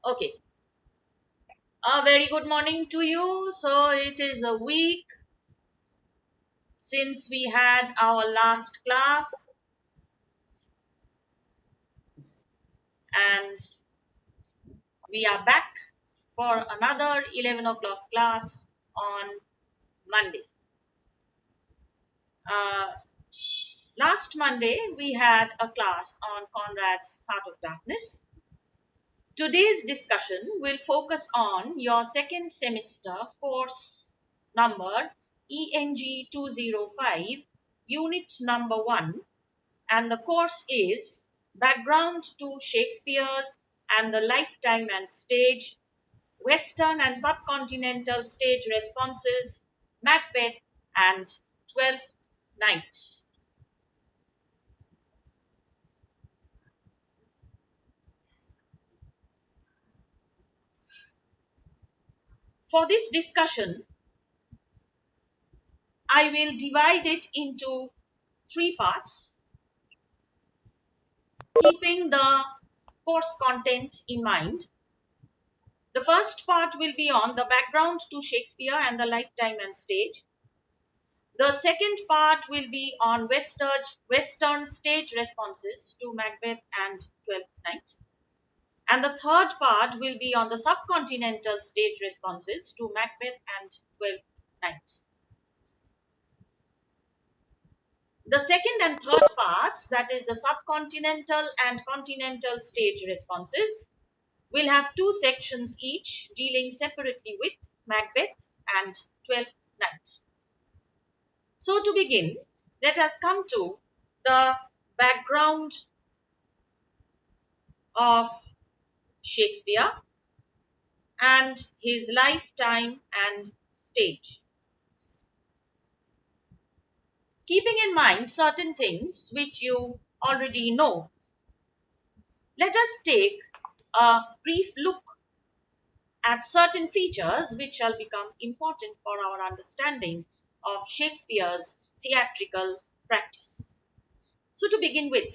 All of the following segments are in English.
Okay. A very good morning to you. So it is a week since we had our last class, and we are back for another 11 o'clock class on Monday. Uh, Last Monday, we had a class on Conrad's Heart of Darkness. Today's discussion will focus on your second semester course number ENG 205, unit number 1, and the course is Background to Shakespeare's and the Lifetime and Stage, Western and Subcontinental Stage Responses, Macbeth and Twelfth Night. For this discussion, I will divide it into three parts, keeping the course content in mind. The first part will be on the background to Shakespeare and the lifetime and stage. The second part will be on Western stage responses to Macbeth and Twelfth Night. And the third part will be on the subcontinental stage responses to Macbeth and Twelfth Night. The second and third parts, that is the subcontinental and continental stage responses, will have two sections each dealing separately with Macbeth and Twelfth Night. So to begin, let us come to the background of Shakespeare and his lifetime and stage. Keeping in mind certain things which you already know, let us take a brief look at certain features which shall become important for our understanding of Shakespeare's theatrical practice. So to begin with,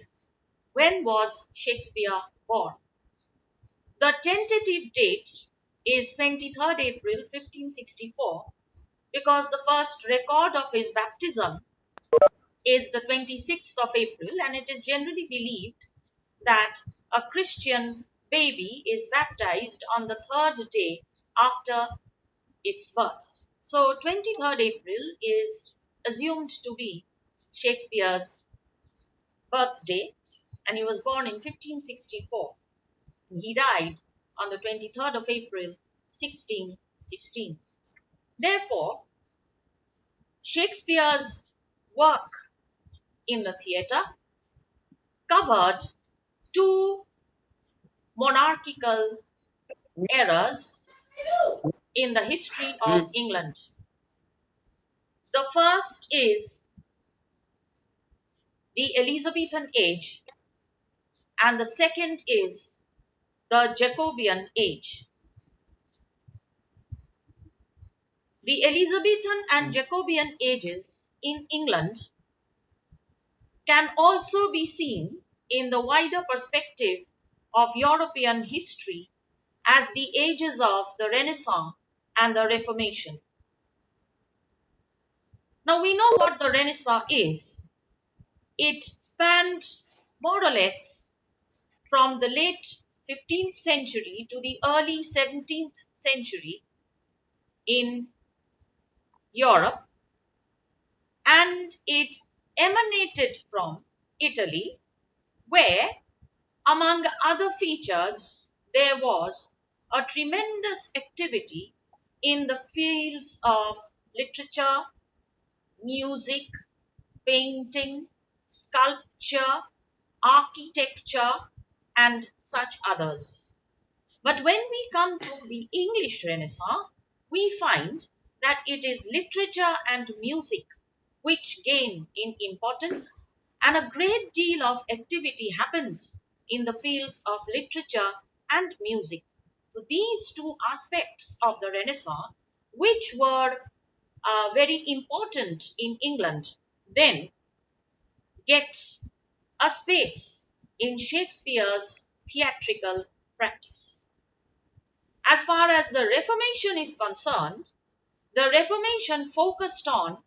when was Shakespeare born? The tentative date is 23rd April 1564 because the first record of his baptism is the 26th of April, and it is generally believed that a Christian baby is baptized on the third day after its birth. So 23rd April is assumed to be Shakespeare's birthday, and he was born in 1564. He died on the 23rd of April 1616. Therefore, Shakespeare's work in the theatre covered two monarchical eras in the history of England. The first is the Elizabethan age, and the second is the Jacobean age. The Elizabethan and Jacobean ages in England can also be seen in the wider perspective of European history as the ages of the Renaissance and the Reformation. Now we know what the Renaissance is. It spanned more or less from the late 15th century to the early 17th century in Europe, and it emanated from Italy, where, among other features, there was a tremendous activity in the fields of literature, music, painting, sculpture, architecture, and such others. But when we come to the English Renaissance, we find that it is literature and music which gain in importance, and a great deal of activity happens in the fields of literature and music. So these two aspects of the Renaissance, which were very important in England, then get a space in Shakespeare's theatrical practice. As far as the Reformation is concerned, the Reformation focused on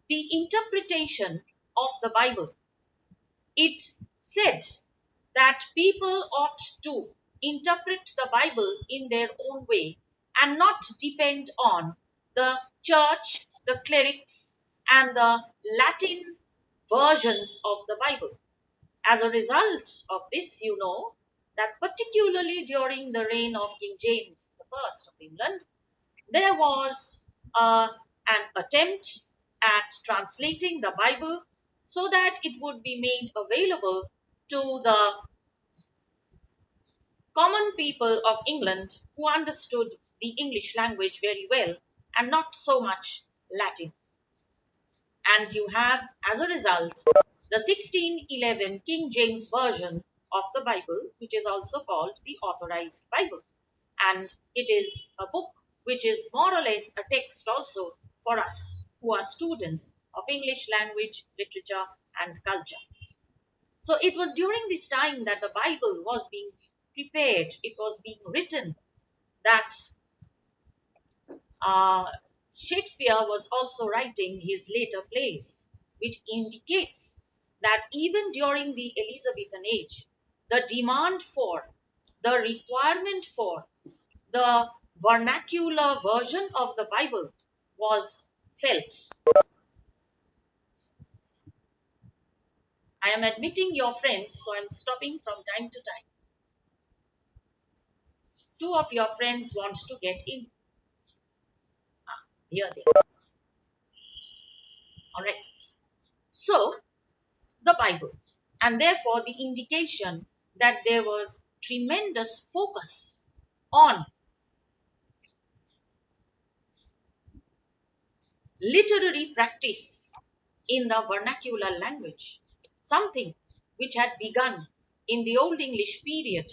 the interpretation of the Bible. It said that people ought to interpret the Bible in their own way and not depend on the church, the clerics, and the Latin versions of the Bible. As a result of this, you know that particularly during the reign of King James I of England, there was an attempt at translating the Bible so that it would be made available to the common people of England who understood the English language very well and not so much Latin. And you have, as a result, the 1611 King James Version of the Bible, which is also called the Authorized Bible. And it is a book which is more or less a text also for us who are students of English language, literature, and culture. So it was during this time that the Bible was being prepared, it was being written, that uh, Shakespeare was also writing his later plays, which indicates that even during the Elizabethan age, the demand for, the requirement for the vernacular version of the Bible was felt. I am admitting your friends, so I'm stopping from time to time. Two of your friends want to get in. Here they are. All right. So, the Bible, and therefore the indication that there was tremendous focus on literary practice in the vernacular language, something which had begun in the Old English period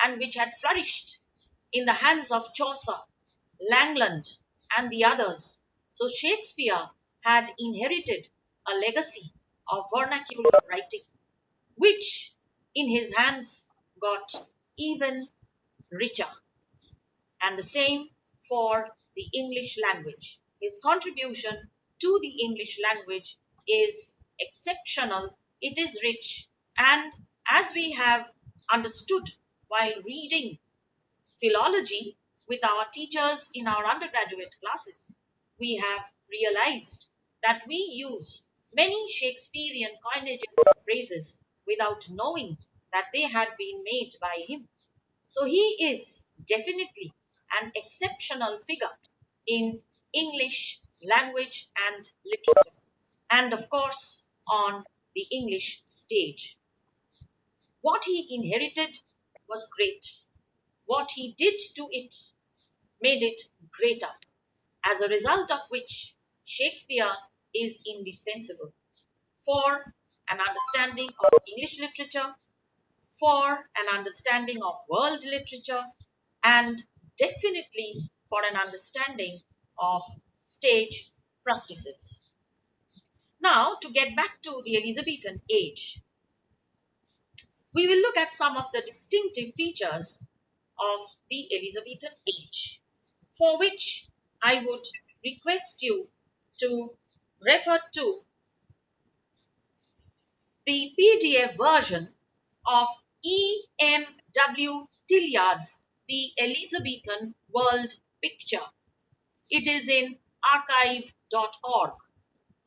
and which had flourished in the hands of Chaucer, Langland, and the others. So Shakespeare had inherited a legacy of vernacular writing, which in his hands got even richer. And the same for the English language. His contribution to the English language is exceptional, it is rich, and as we have understood while reading philology with our teachers in our undergraduate classes, we have realized that we use many Shakespearean coinages and phrases without knowing that they had been made by him. So he is definitely an exceptional figure in English language and literature, and of course, on the English stage. What he inherited was great. What he did to it made it greater, as a result of which Shakespeare is indispensable for an understanding of English literature, for an understanding of world literature, and definitely for an understanding of stage practices. Now, to get back to the Elizabethan age, we will look at some of the distinctive features of the Elizabethan age, for which I would request you to refer to the PDF version of E.M.W. Tilliard's The Elizabethan World Picture. It is in archive.org,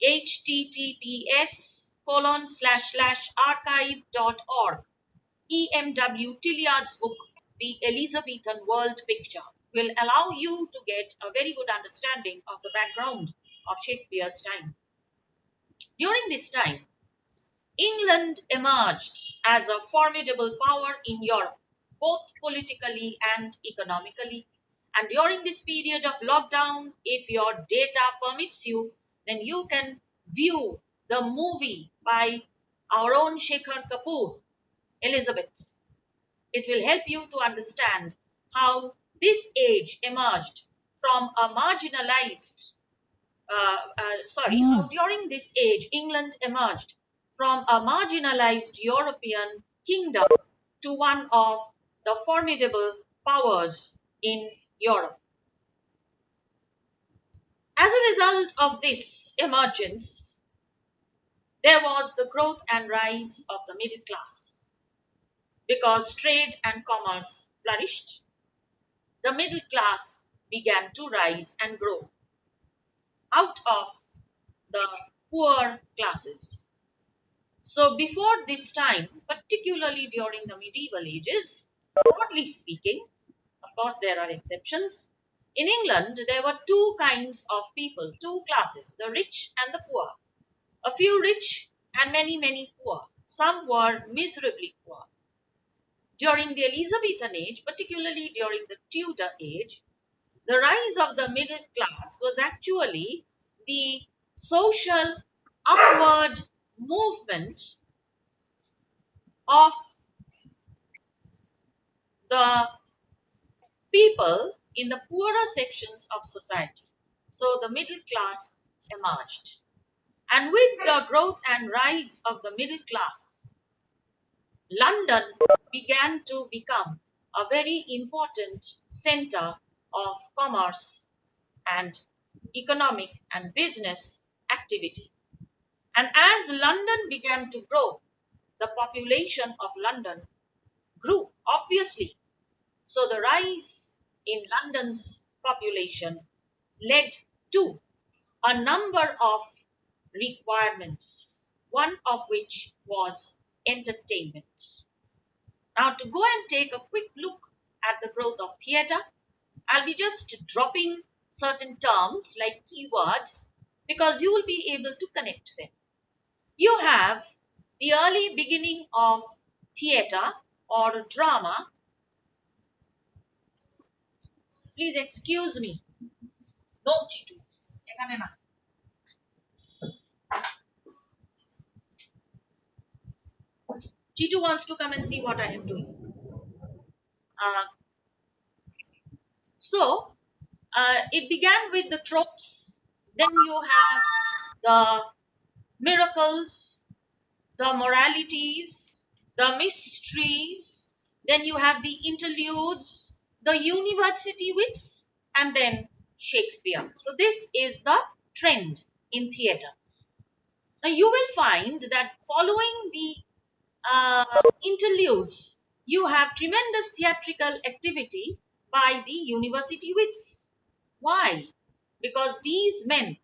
https://archive.org. E.M.W. Tilliard's book, The Elizabethan World Picture, will allow you to get a very good understanding of the background of Shakespeare's time. During this time, England emerged as a formidable power in Europe, both politically and economically. And during this period of lockdown, if your data permits you, then you can view the movie by our own Shekhar Kapoor, Elizabeth. It will help you to understand how this age emerged from a marginalized how during this age England emerged from a marginalized European kingdom to one of the formidable powers in Europe. As a result of this emergence, there was the growth and rise of the middle class. Because trade and commerce flourished, the middle class began to rise and grow out of the poor classes. So, before this time, particularly during the medieval ages, broadly speaking, of course, there are exceptions. In England, there were two kinds of people, two classes, the rich and the poor. A few rich and many, many poor. Some were miserably poor. During the Elizabethan age, particularly during the Tudor age, the rise of the middle class was actually the social upward movement of the people in the poorer sections of society. So the middle class emerged. And with the growth and rise of the middle class, London began to become a very important center of commerce and economic and business activity. And as London began to grow, the population of London grew, obviously. So the rise in London's population led to a number of requirements, one of which was entertainment. Now, to go and take a quick look at the growth of theatre, I'll be just dropping certain terms like keywords because you will be able to connect them. You have the early beginning of theatre or drama. Please excuse me. No, Chitu. এখানে না। Chitu wants to come and see what I am doing. Uh, so, it began with the tropes. Then you have the miracles, the moralities, the mysteries. Then you have the interludes, the university wits, and then Shakespeare. So this is the trend in theatre. Now you will find that following the interludes, you have tremendous theatrical activity by the university wits. Why? Because these men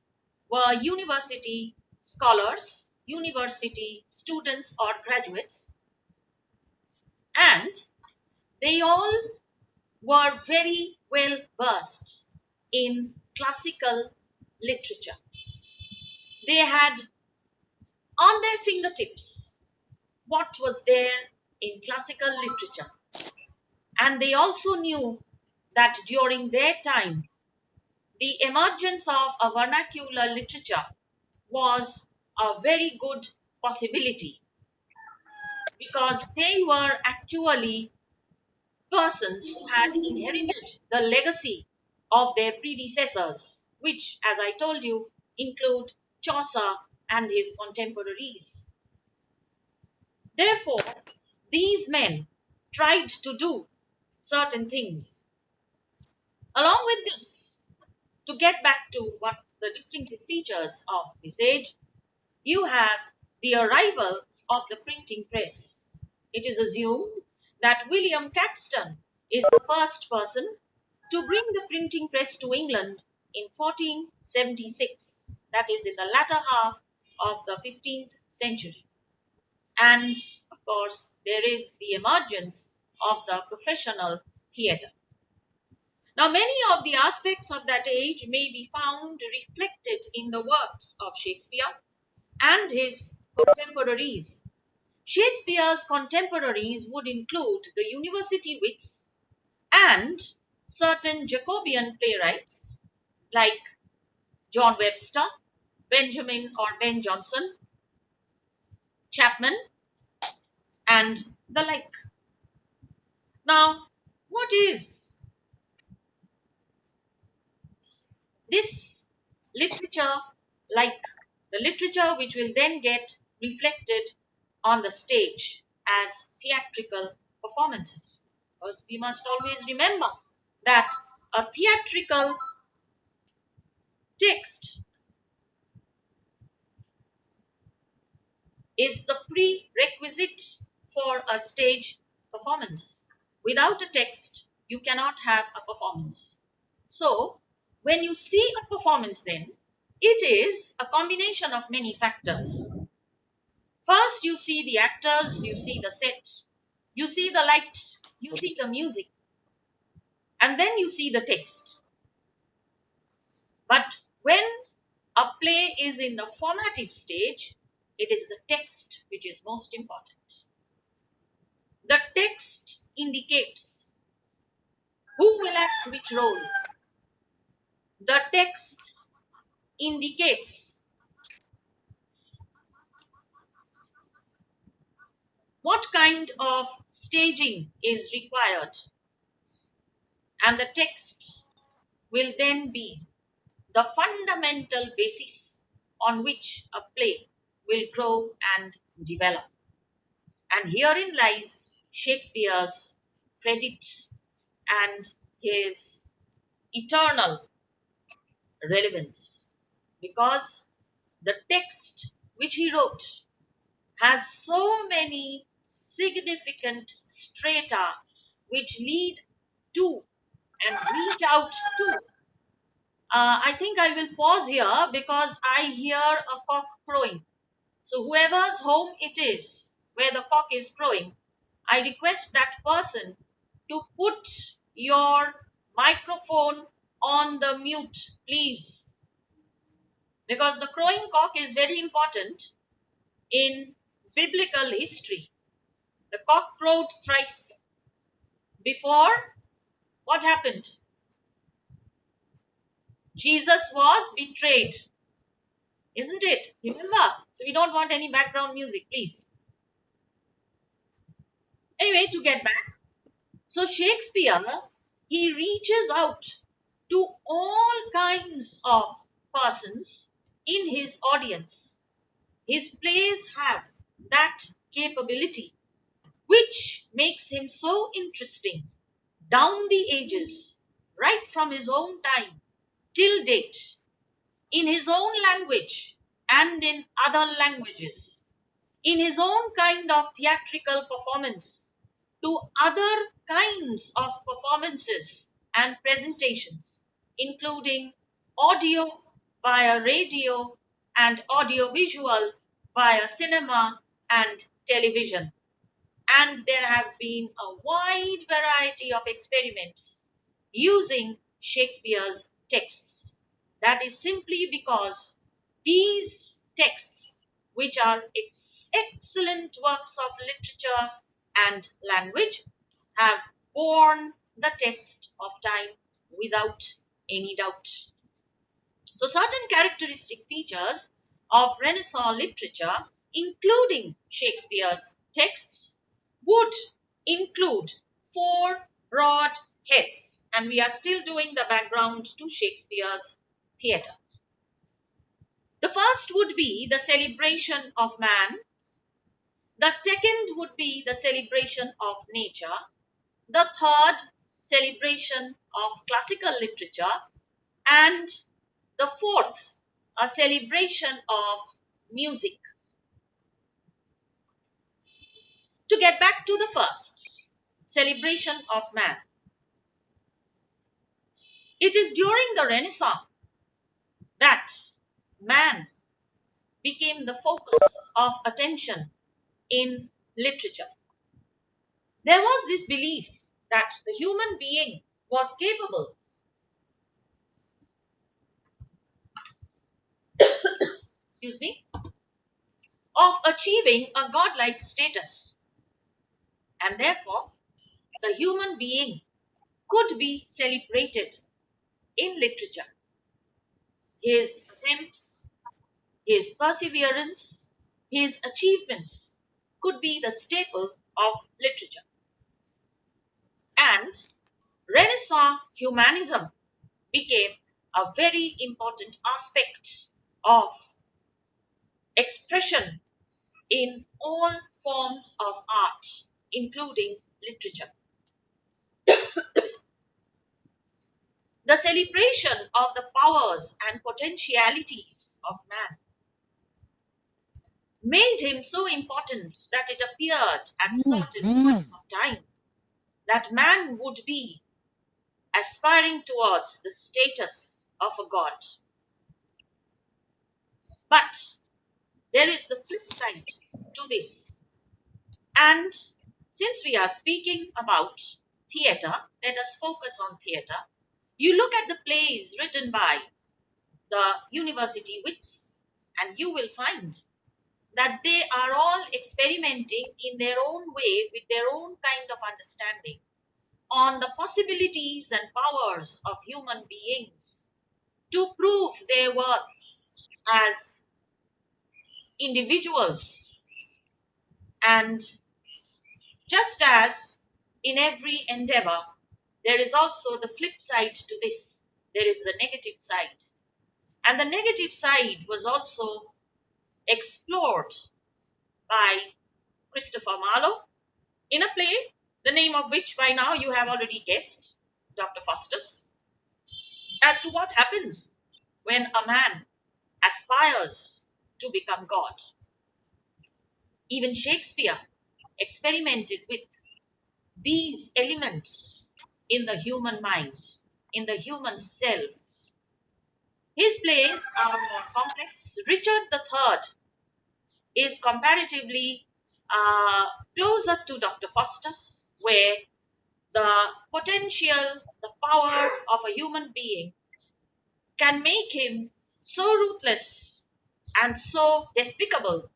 were university scholars, university students or graduates, and they all were very well versed in classical literature. They had on their fingertips what was there in classical literature. And they also knew that during their time, the emergence of a vernacular literature was a very good possibility because they were actually persons who had inherited the legacy of their predecessors, which, as I told you, include Chaucer and his contemporaries. Therefore, these men tried to do certain things. Along with this, to get back to what the distinctive features of this age, you have the arrival of the printing press. It is assumed that William Caxton is the first person to bring the printing press to England in 1476, that is in the latter half of the 15th century. And of course, there is the emergence of the professional theatre. Now, many of the aspects of that age may be found reflected in the works of Shakespeare and his contemporaries. Shakespeare's contemporaries would include the university wits and certain Jacobean playwrights like John Webster, Benjamin or Ben Jonson, Chapman, and the like. Now, what is this literature like? The literature which will then get reflected on the stage as theatrical performances. Because we must always remember that A theatrical text is the prerequisite for a stage performance. Without a text, you cannot have a performance. So, when you see a performance, then it is a combination of many factors. First, you see the actors, you see the set, you see the light, you see the music, and then you see the text. But when a play is in the formative stage, it is the text which is most important. The text indicates who will act which role. The text indicates what kind of staging is required. And the text will then be the fundamental basis on which a play will grow and develop. And herein lies Shakespeare's credit and his eternal relevance, because the text which he wrote has so many significant strata which lead to and reach out to. I think I will pause here because I hear a cock crowing. So, whoever's home it is where the cock is crowing, I request that person to put your microphone on the mute, please, because the crowing cock is very important in biblical history. The cock crowed thrice before what happened? Jesus was betrayed, isn't it? Remember? So we don't want any background music, please. Anyway, to get back. So Shakespeare, he reaches out to all kinds of persons in his audience. His plays have that capability, which makes him so interesting down the ages, right from his own time till date, in his own language and in other languages, in his own kind of theatrical performance, to other kinds of performances and presentations, including audio via radio and audiovisual via cinema and television. And there have been a wide variety of experiments using Shakespeare's texts. That is simply because these texts, which are excellent works of literature and language, have borne the test of time without any doubt. So, certain characteristic features of Renaissance literature, including Shakespeare's texts, would include four broad heads, and we are still doing the background to Shakespeare's theatre. The first would be the celebration of man. The second would be the celebration of nature. The third, celebration of classical literature. And the fourth, a celebration of music. To get back to the first, celebration of man. It is during the Renaissance that man became the focus of attention in literature. There was this belief that the human being was capable excuse me, of achieving a godlike status, and therefore the human being could be celebrated in literature. His attempts, his perseverance, his achievements could be the staple of literature. And Renaissance humanism became a very important aspect of expression in all forms of art, including literature. the celebration of the powers and potentialities of man made him so important that it appeared at certain points of time that man would be aspiring towards the status of a god. But there is the flip side to this. And since we are speaking about theatre, let us focus on theatre. You look at the plays written by the university wits, and you will find that they are all experimenting in their own way with their own kind of understanding on the possibilities and powers of human beings to prove their worth as individuals. And just as in every endeavor, there is also the flip side to this. There is the negative side. And the negative side was also explored by Christopher Marlowe in a play, the name of which by now you have already guessed, Dr. Faustus, as to what happens when a man aspires to become God. Even Shakespeare experimented with these elements in the human mind, in the human self. His plays are more complex. Richard III is comparatively closer to Dr. Faustus, where the potential, the power of a human being can make him so ruthless and so despicable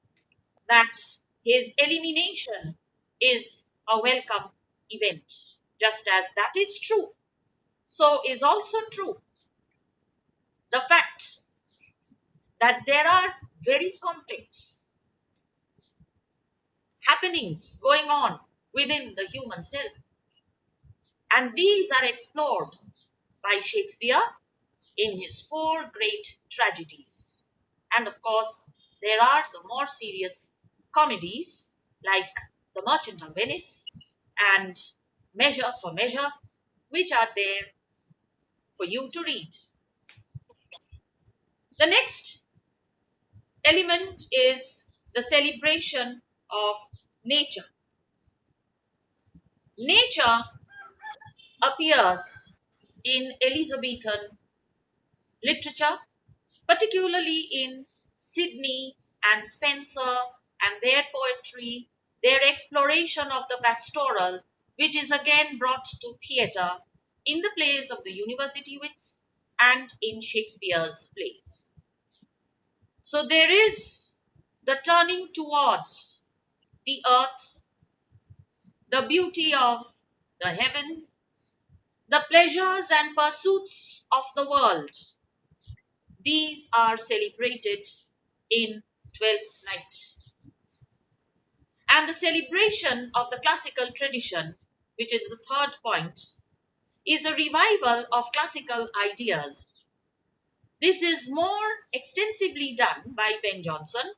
that his elimination is a welcome event. Just as that is true, so is also true the fact that there are very complex happenings going on within the human self. And these are explored by Shakespeare in his four great tragedies. And of course, there are the more serious comedies like The Merchant of Venice and Measure for Measure, which are there for you to read. The next element is the celebration of nature. Nature appears in Elizabethan literature, particularly in Sidney and Spenser and their poetry, their exploration of the pastoral, which is again brought to theatre in the plays of the university wits and in Shakespeare's plays. So there is the turning towards the earth, the beauty of the heaven, the pleasures and pursuits of the world. These are celebrated in Twelfth Night. And the celebration of the classical tradition, which is the third point, is a revival of classical ideas. This is more extensively done by Ben Jonson,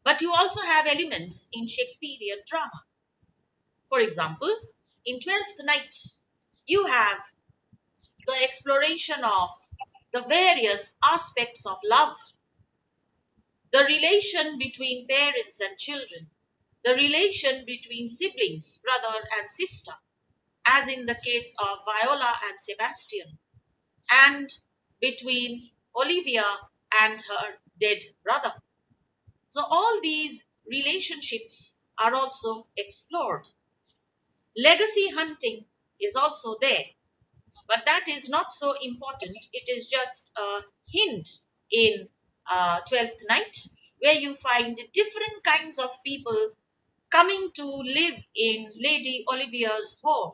but you also have elements in Shakespearean drama. For example, in Twelfth Night, you have the exploration of the various aspects of love, the relation between parents and children, the relation between siblings, brother and sister, as in the case of Viola and Sebastian, and between Olivia and her dead brother. So all these relationships are also explored. Legacy hunting is also there, but that is not so important. It is just a hint in Twelfth Night, where you find different kinds of people coming to live in Lady Olivia's home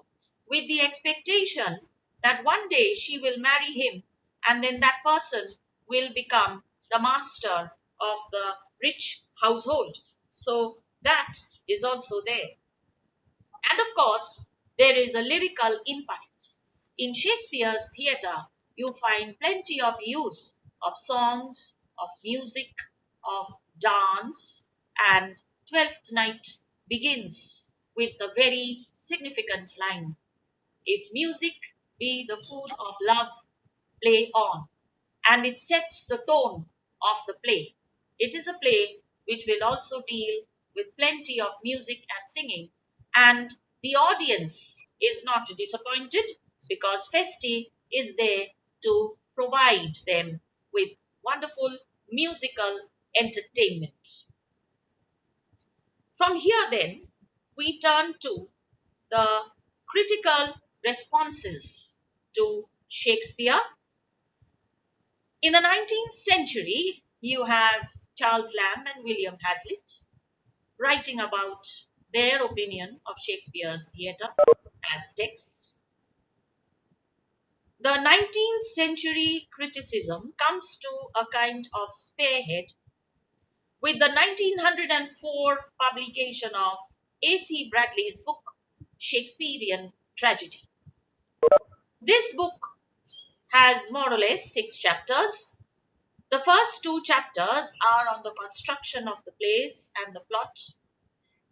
with the expectation that one day she will marry him and then that person will become the master of the rich household. So that is also there. And of course, there is a lyrical impulse. In Shakespeare's theatre, you find plenty of use of songs, of music, of dance, and Twelfth Night begins with the very significant line: if music be the food of love play on, and it sets the tone of the play. It is a play which will also deal with plenty of music and singing, and the audience is not disappointed because Festi is there to provide them with wonderful musical entertainment. From here, then, we turn to the critical responses to Shakespeare. In the 19th century, you have Charles Lamb and William Hazlitt writing about their opinion of Shakespeare's theatre as texts. The 19th century criticism comes to a kind of spearhead with the 1904 publication of A.C. Bradley's book, Shakespearean Tragedy. This book has more or less 6 chapters. The first 2 chapters are on the construction of the plays and the plot,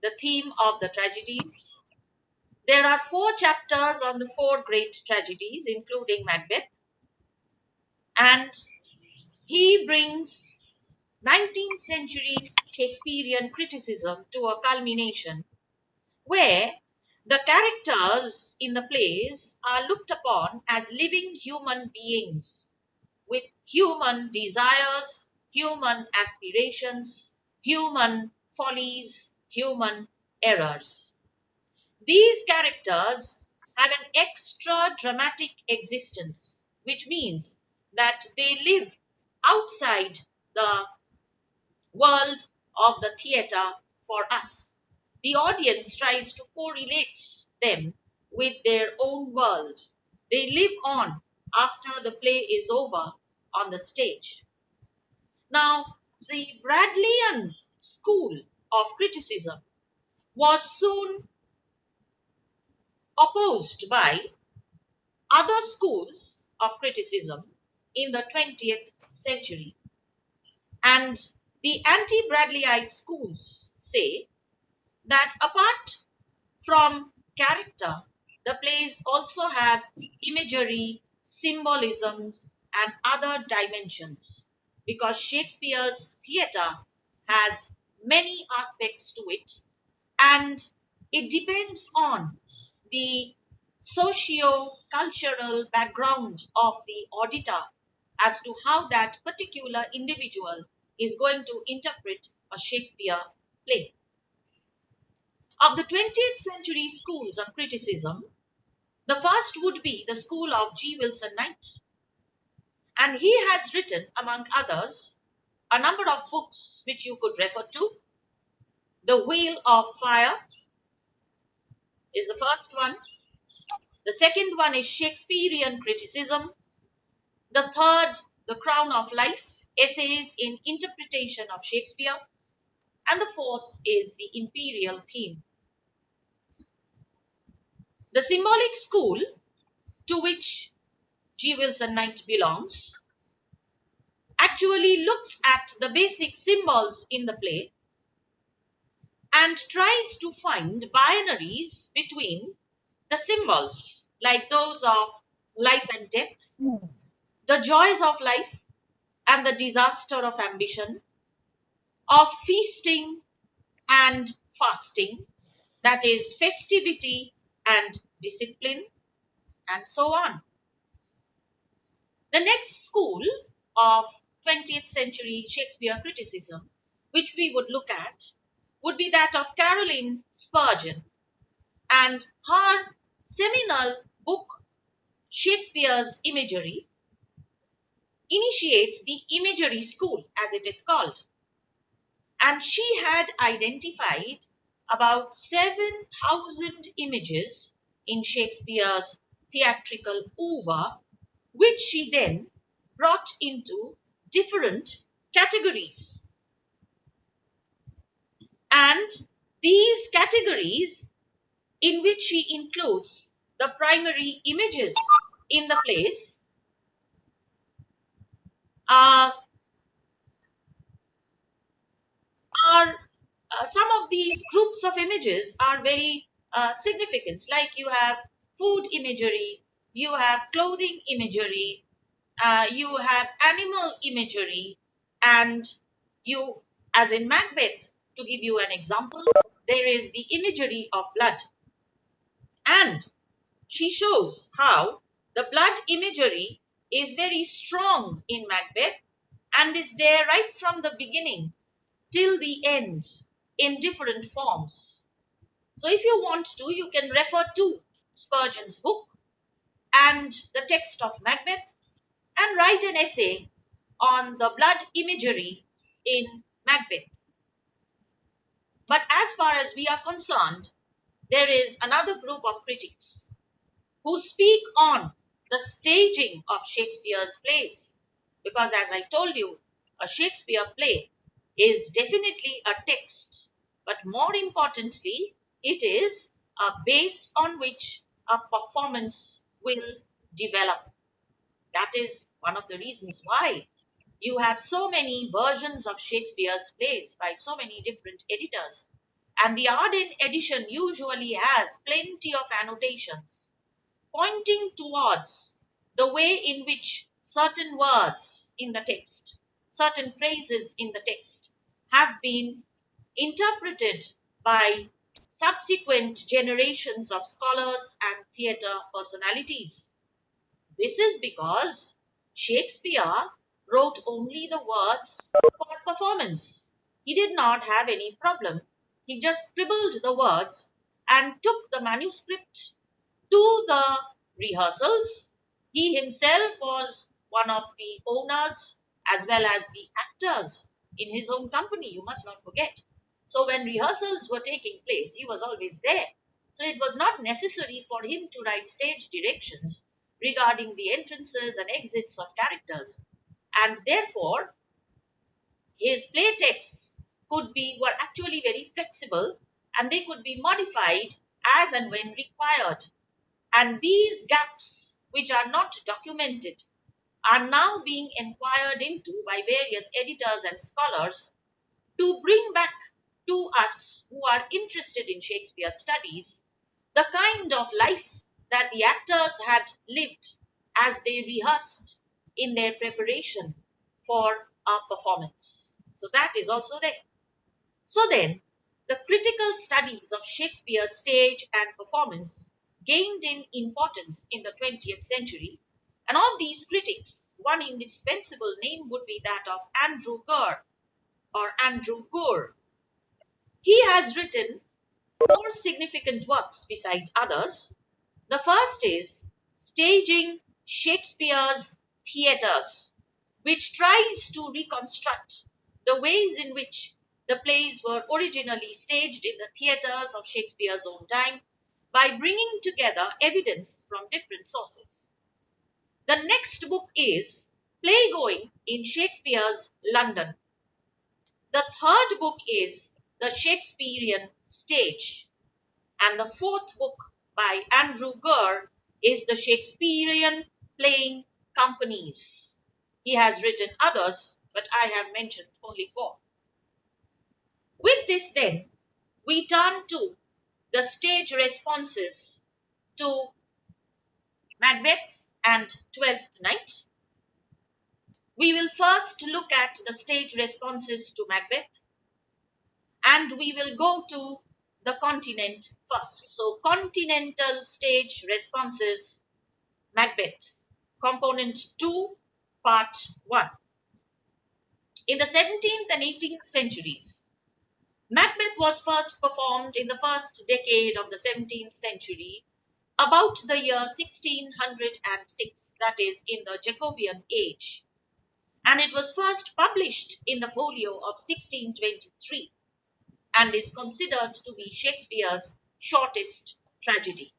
the theme of the tragedies. There are 4 chapters on the 4 great tragedies, including Macbeth, and he brings 19th century Shakespearean criticism to a culmination where the characters in the plays are looked upon as living human beings with human desires, human aspirations, human follies, human errors. These characters have an extra dramatic existence, which means that they live outside the world of the theater for us. The audience tries to correlate them with their own world. They live on after the play is over on the stage. Now, the Bradleyan school of criticism was soon opposed by other schools of criticism in the 20th century. And the anti Bradleyite schools say that apart from character, the plays also have imagery, symbolisms, and other dimensions because Shakespeare's theatre has many aspects to it and it depends on the socio-cultural background of the auditor as to how that particular individual is going to interpret a Shakespeare play. Of the 20th century schools of criticism, the first would be the school of G. Wilson Knight. And he has written, among others, a number of books which you could refer to. The Wheel of Fire is the first one. The second one is Shakespearean Criticism. The third, The Crown of Life, Essays in Interpretation of Shakespeare. And the fourth is The Imperial Theme. The symbolic school to which G. Wilson Knight belongs actually looks at the basic symbols in the play and tries to find binaries between the symbols, like those of life and death, the joys of life and the disaster of ambition, of feasting and fasting, that is, festivity and discipline, and so on. The next school of 20th century Shakespeare criticism, which we would look at, would be that of Caroline Spurgeon. And her seminal book, Shakespeare's Imagery, initiates the imagery school, as it is called. And she had identified about 7,000 images in Shakespeare's theatrical oeuvre, which she then brought into different categories. And these categories, in which she includes the primary images in the plays, are some of these groups of images are very significant. Like you have food imagery, you have clothing imagery, you have animal imagery, and you, as in Macbeth, to give you an example, there is the imagery of blood. And she shows how the blood imagery is very strong in Macbeth and is there right from the beginning till the end in different forms. So, if you want to, you can refer to Spurgeon's book and the text of Macbeth and write an essay on the blood imagery in Macbeth. But as far as we are concerned, there is another group of critics who speak on the staging of Shakespeare's plays. Because, as I told you, a Shakespeare play is definitely a text, but more importantly, it is a base on which a performance will develop. That is one of the reasons why you have so many versions of Shakespeare's plays by so many different editors. And the Arden edition usually has plenty of annotations pointing towards the way in which certain words in the text, certain phrases in the text have been interpreted by subsequent generations of scholars and theatre personalities. This is because Shakespeare wrote only the words for performance. He did not have any problem. He just scribbled the words and took the manuscript to the rehearsals. He himself was one of the owners as well as the actors in his own company, you must not forget. So when rehearsals were taking place, he was always there. So it was not necessary for him to write stage directions regarding the entrances and exits of characters. And therefore, his play texts were actually very flexible and they could be modified as and when required. And these gaps, which are not documented, are now being inquired into by various editors and scholars to bring back to us who are interested in Shakespeare studies the kind of life that the actors had lived as they rehearsed in their preparation for a performance. So that is also there. So then, the critical studies of Shakespeare's stage and performance gained in importance in the 20th century. And of these critics, one indispensable name would be that of Andrew Gurr or Andrew Gore. He has written four significant works besides others. The first is Staging Shakespeare's Theatres, which tries to reconstruct the ways in which the plays were originally staged in the theatres of Shakespeare's own time by bringing together evidence from different sources. The next book is Playgoing in Shakespeare's London. The third book is The Shakespearean Stage. And the fourth book by Andrew Gurr is The Shakespearean Playing Companies. He has written others, but I have mentioned only four. With this, then, we turn to the stage responses to Macbeth and Twelfth Night. We will first look at the stage responses to Macbeth, and we will go to the continent first. So, continental stage responses, Macbeth, component 2, part 1. In the 17th and 18th centuries, Macbeth was first performed in the first decade of the 17th century, about the year 1606, that is, in the Jacobean age, and it was first published in the folio of 1623 and is considered to be Shakespeare's shortest tragedy.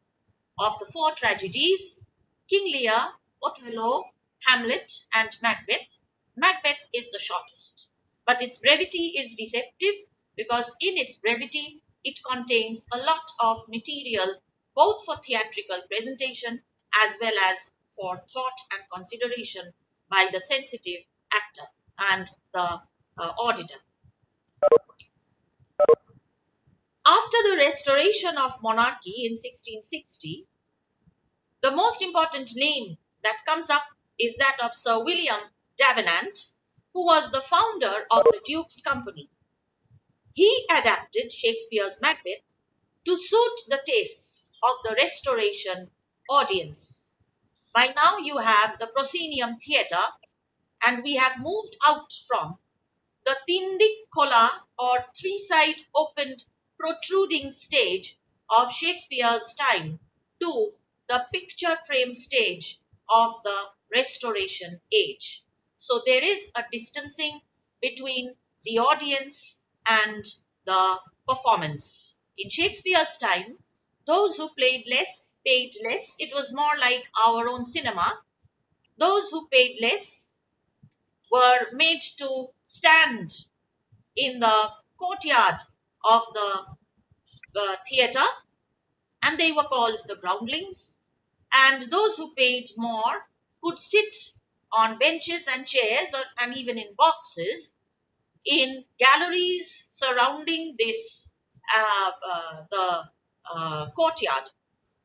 Of the four tragedies, King Lear, Othello, Hamlet, and Macbeth, Macbeth is the shortest, but its brevity is deceptive because in its brevity it contains a lot of material both for theatrical presentation as well as for thought and consideration by the sensitive actor and the auditor. After the restoration of monarchy in 1660, The most important name that comes up is that of Sir William Davenant, who was the founder of the Duke's Company. He adapted Shakespeare's Macbeth to suit the tastes of the Restoration audience. By now, you have the proscenium theatre, and we have moved out from the Tindik Kola or three-side opened protruding stage of Shakespeare's time to the picture frame stage of the Restoration age. So there is a distancing between the audience and the performance. In Shakespeare's time, those who played less paid less. It was more like our own cinema. Those who paid less were made to stand in the courtyard of the theatre, and they were called the groundlings. And those who paid more could sit on benches and chairs and even in boxes in galleries surrounding this the courtyard.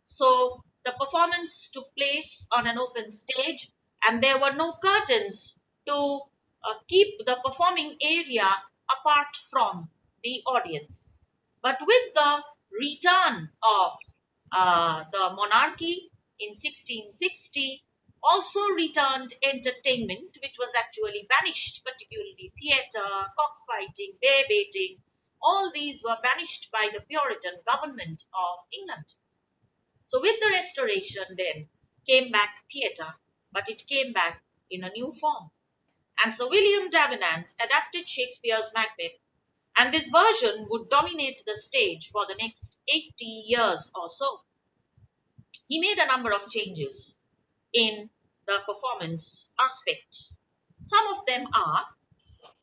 So the performance took place on an open stage, and there were no curtains to keep the performing area apart from the audience. But with the return of the monarchy in 1660, also returned entertainment, which was actually banished, particularly theatre, cockfighting, bear baiting. All these were banished by the Puritan government of England. So with the Restoration then came back theatre, but it came back in a new form. And Sir William Davenant adapted Shakespeare's Macbeth, and this version would dominate the stage for the next 80 years or so. He made a number of changes in the performance aspect. Some of them are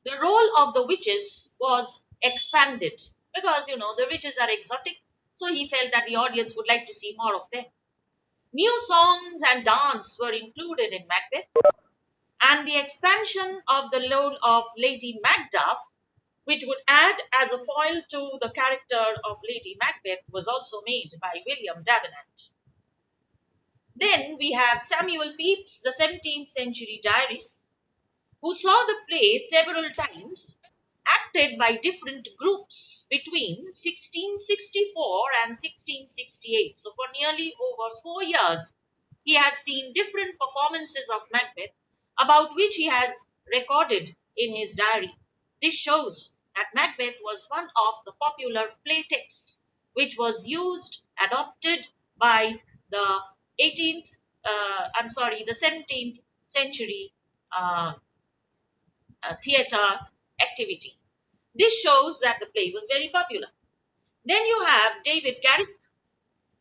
the role of the witches was expanded because the witches are exotic, so he felt that the audience would like to see more of them. New songs and dance were included in Macbeth, and the expansion of the role of Lady Macduff, which would add as a foil to the character of Lady Macbeth, was also made by William Davenant. Then we have Samuel Pepys, the 17th century diarist, who saw the play several times, acted by different groups between 1664 and 1668. So, for nearly over 4 years, he had seen different performances of Macbeth, about which he has recorded in his diary. This shows that Macbeth was one of the popular play texts which was used, adopted by the the 17th century theatre activity. This shows that the play was very popular. Then you have David Garrick.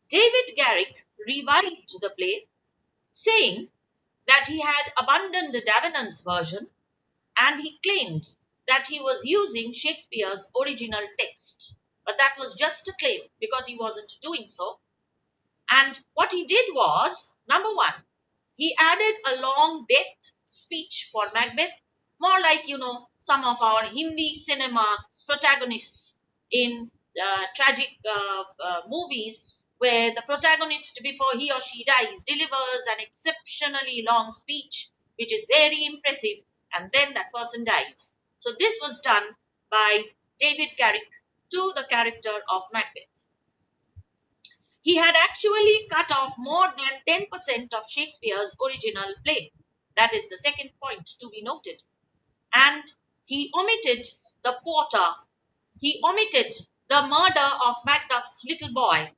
David Garrick revived the play, saying that he had abandoned Davenant's version, and he claimed that he was using Shakespeare's original text. But that was just a claim because he wasn't doing so. And what he did was, number one, he added a long death speech for Macbeth, more like, some of our Hindi cinema protagonists in tragic movies, where the protagonist, before he or she dies, delivers an exceptionally long speech, which is very impressive, and then that person dies. So this was done by David Garrick to the character of Macbeth. He had actually cut off more than 10% of Shakespeare's original play. That is the second point to be noted. And he omitted the porter. He omitted the murder of Macduff's little boy.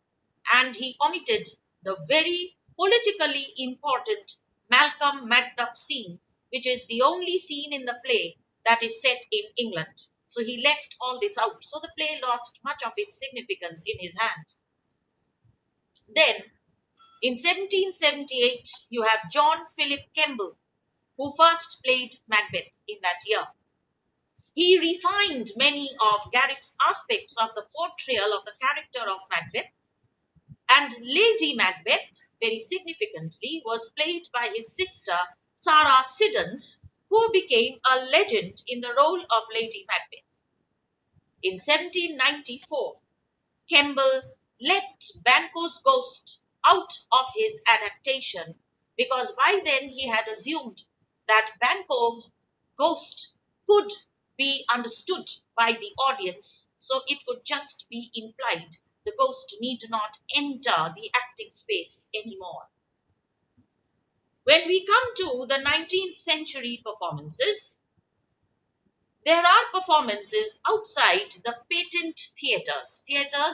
And he omitted the very politically important Malcolm Macduff scene, which is the only scene in the play that is set in England. So he left all this out. So the play lost much of its significance in his hands. Then, in 1778, you have John Philip Kemble, who first played Macbeth in that year. He refined many of Garrick's aspects of the portrayal of the character of Macbeth, and Lady Macbeth, very significantly, was played by his sister Sarah Siddons, who became a legend in the role of Lady Macbeth. In 1794, Kemble left Banquo's Ghost out of his adaptation, because by then he had assumed that Banquo's ghost could be understood by the audience, so it could just be implied. The ghost need not enter the acting space anymore. When we come to the 19th century performances, there are performances outside the patent theatres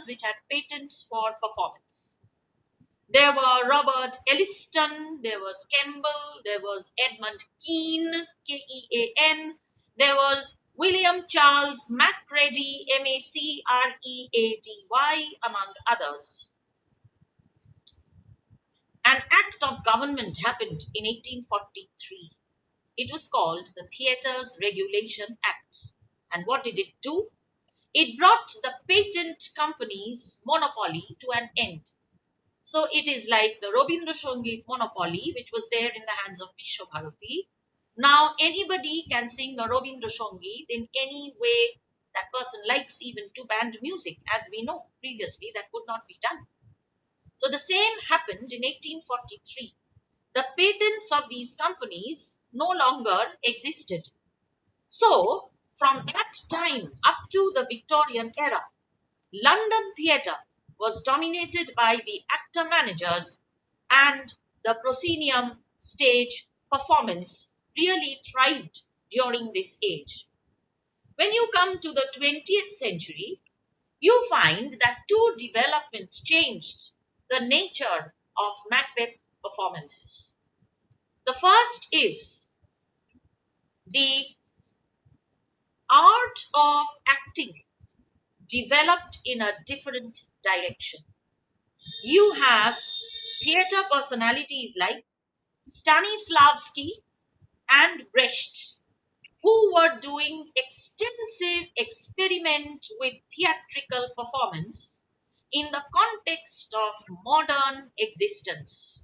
which had patents for performance. There were Robert Elliston, there was Kemble, there was Edmund Kean, Kean, there was William Charles Macready, Macready, among others. An act of government happened in 1843. It was called the Theatres Regulation Act. And what did it do? It brought the patent company's monopoly to an end. So it is like the Robindra Sangeet monopoly, which was there in the hands of Vishwabharati. Now anybody can sing a Robindra Sangeet in any way that person likes, even to band music. As we know, previously that could not be done. So the same happened in 1843. The patents of these companies no longer existed. So from that time up to the Victorian era, London theatre was dominated by the actor managers, and the proscenium stage performance really thrived during this age. When you come to the 20th century, you find that two developments changed the nature of Macbeth performances. The first is the art of acting developed in a different direction. You have theatre personalities like Stanislavski and Brecht, who were doing extensive experiment with theatrical performance in the context of modern existence.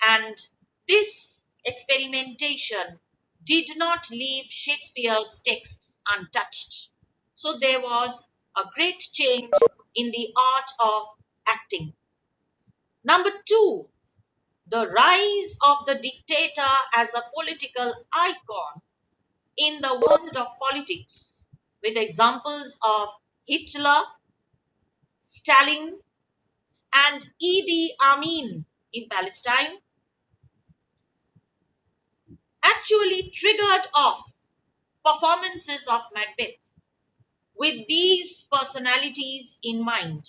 And this experimentation did not leave Shakespeare's texts untouched. So there was a great change in the art of acting. Number two, the rise of the dictator as a political icon in the world of politics, with examples of Hitler, Stalin, and Idi Amin in Palestine, actually triggered off performances of Macbeth with these personalities in mind.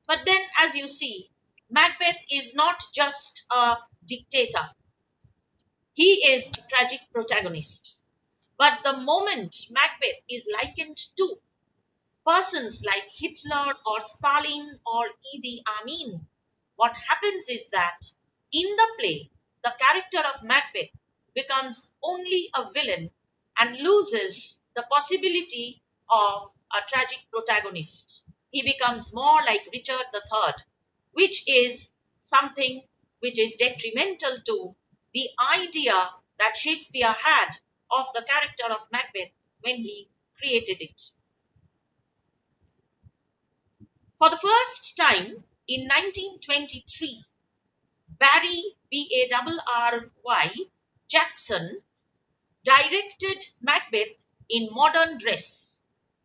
But then, as you see, Macbeth is not just a dictator, he is a tragic protagonist. But the moment Macbeth is likened to persons like Hitler or Stalin or Idi Amin, what happens is that in the play, the character of Macbeth becomes only a villain and loses the possibility of a tragic protagonist. He becomes more like Richard III, which is something which is detrimental to the idea that Shakespeare had of the character of Macbeth when he created it. For the first time in 1923, Barry Barry Jackson directed Macbeth in modern dress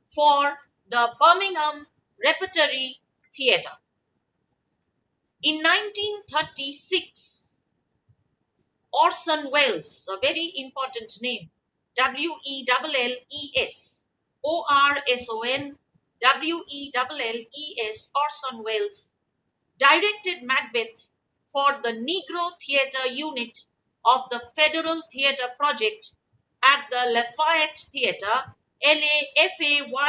for the Birmingham Repertory Theatre. In 1936, Orson Welles, a very important name, Wells, Orson Wells, Orson Welles, directed Macbeth for the Negro Theatre Unit of the Federal Theatre Project at the Lafayette Theatre, Lafayette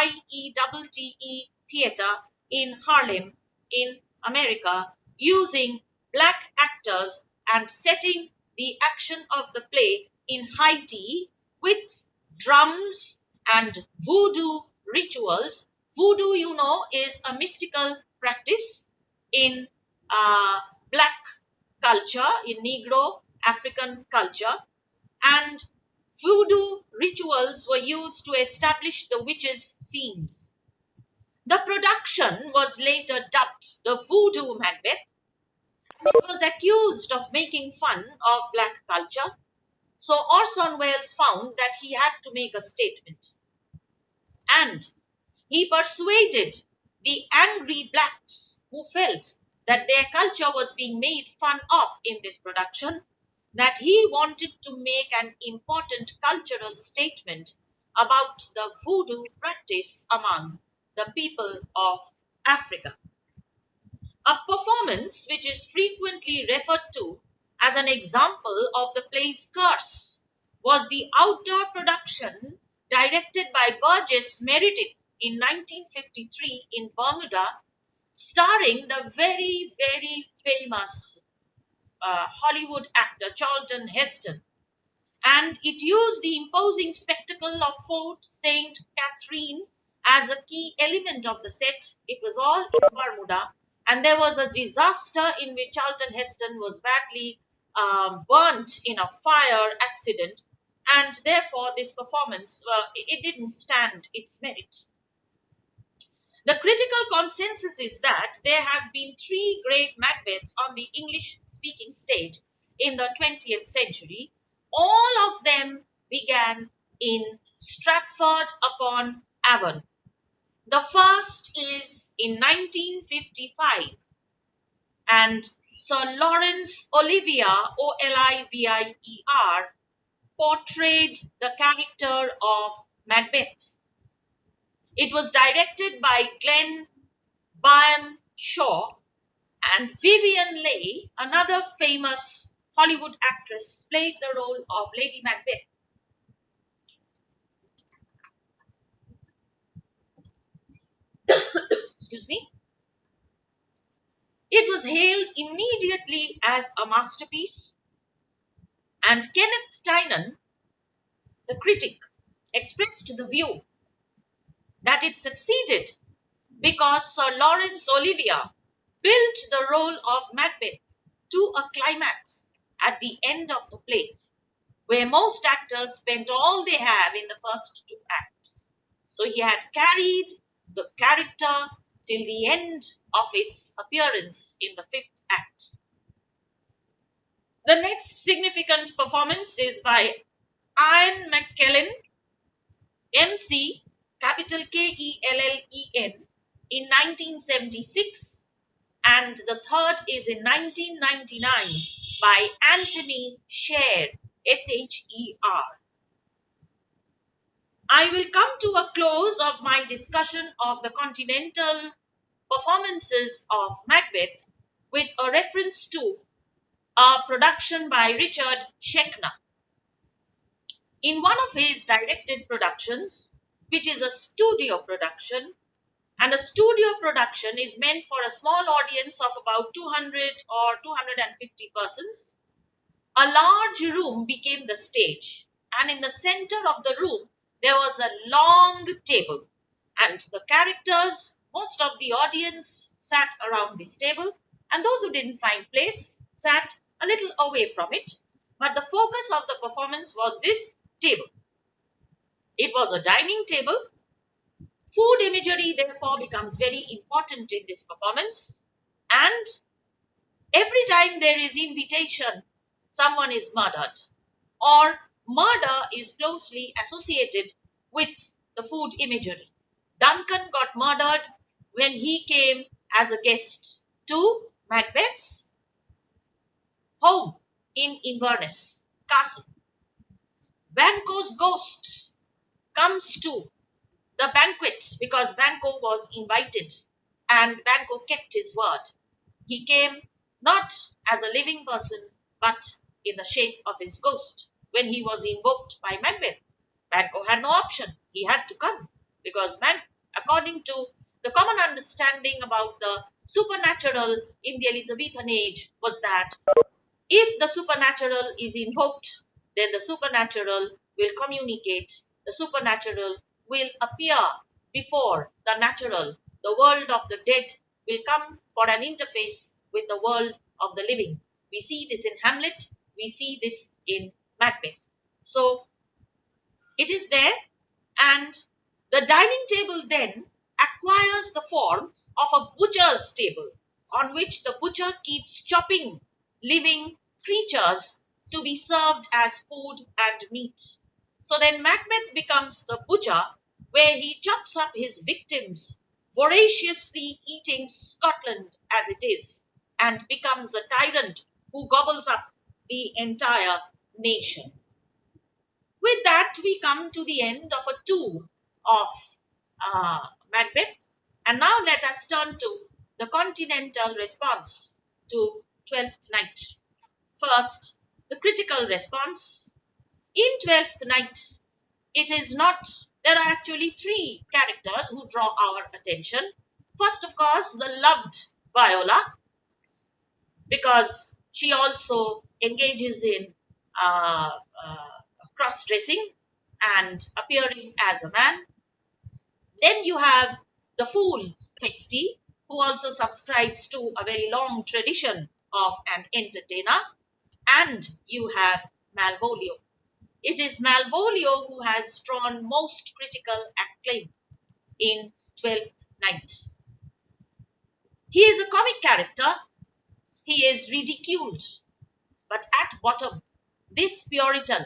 Theatre in Harlem, in America, using black actors and setting the action of the play in Haiti with drums and voodoo rituals. Voodoo, you know, is a mystical practice in black culture, in Negro African culture, and voodoo rituals were used to establish the witches' scenes. The production was later dubbed the Voodoo Macbeth, It was accused of making fun of black culture. So Orson Welles found that he had to make a statement. And he persuaded the angry blacks who felt that their culture was being made fun of in this production, that he wanted to make an important cultural statement about the voodoo practice among the people of Africa. A performance which is frequently referred to as an example of the play's curse was the outdoor production directed by Burgess Meredith in 1953 in Bermuda, starring the very famous Hollywood actor Charlton Heston. And it used the imposing spectacle of Fort St. Catherine as a key element of the set. It was all in Bermuda, and there was a disaster in which Charlton Heston was badly burnt in a fire accident, and therefore this performance it didn't stand its merit. The critical consensus is that there have been three great Macbeths on the English speaking stage in the 20th century. All of them began in Stratford upon Avon. The first is in 1955, and Sir Lawrence Olivier, Olivier, portrayed the character of Macbeth. It was directed by Glenn Byam Shaw, and Vivian Leigh, another famous Hollywood actress, played the role of Lady Macbeth. Excuse me. It was hailed immediately as a masterpiece, and Kenneth Tynan, the critic, expressed the view that it succeeded because Sir Laurence Olivier built the role of Macbeth to a climax at the end of the play, where most actors spent all they have in the first two acts. So he had carried the character till the end of its appearance in the fifth act. The next significant performance is by Ian McKellen, MC, capital K-E-L-L-E-N, in 1976, and the third is in 1999 by Anthony Sher, S-H-E-R. I will come to a close of my discussion of the Continental performances of Macbeth with a reference to a production by Richard Schechner. In one of his directed productions, which is a studio production, and a studio production is meant for a small audience of about 200 or 250 persons, a large room became the stage, and in the center of the room there was a long table, and the characters, most of the audience sat around this table, and those who didn't find place sat a little away from it. But the focus of the performance was this table. It was a dining table. Food imagery, therefore, becomes very important in this performance. And every time there is invitation, someone is murdered, or murder is closely associated with the food imagery. Duncan got murdered when he came as a guest to Macbeth's home in Inverness Castle. Banquo's ghost comes to the banquet because Banquo was invited and Banquo kept his word. He came not as a living person but in the shape of his ghost when he was invoked by Macbeth. Banquo had no option. He had to come because according to the common understanding about the supernatural in the Elizabethan age was that if the supernatural is invoked, then the supernatural will communicate. The supernatural will appear before the natural. The world of the dead will come for an interface with the world of the living. We see this in Hamlet. We see this in Macbeth. So it is there, and the dining table then acquires the form of a butcher's table. on which the butcher keeps chopping living creatures to be served as food and meat. So then Macbeth becomes the butcher, where he chops up his victims, voraciously eating Scotland as it is, and becomes a tyrant who gobbles up the entire nation. With that, we come to the end of a tour of Macbeth. And now let us turn to the Continental response to Twelfth Night. First, the critical response. In Twelfth Night, it is not, there are actually three characters who draw our attention. First, of course, the loved Viola, because she also engages in uh, uh, cross dressing and appearing as a man. Then you have the fool Festi, who also subscribes to a very long tradition of an entertainer. And you have Malvolio. It is Malvolio who has drawn most critical acclaim in Twelfth Night. He is a comic character. He is ridiculed. But at bottom, this Puritan,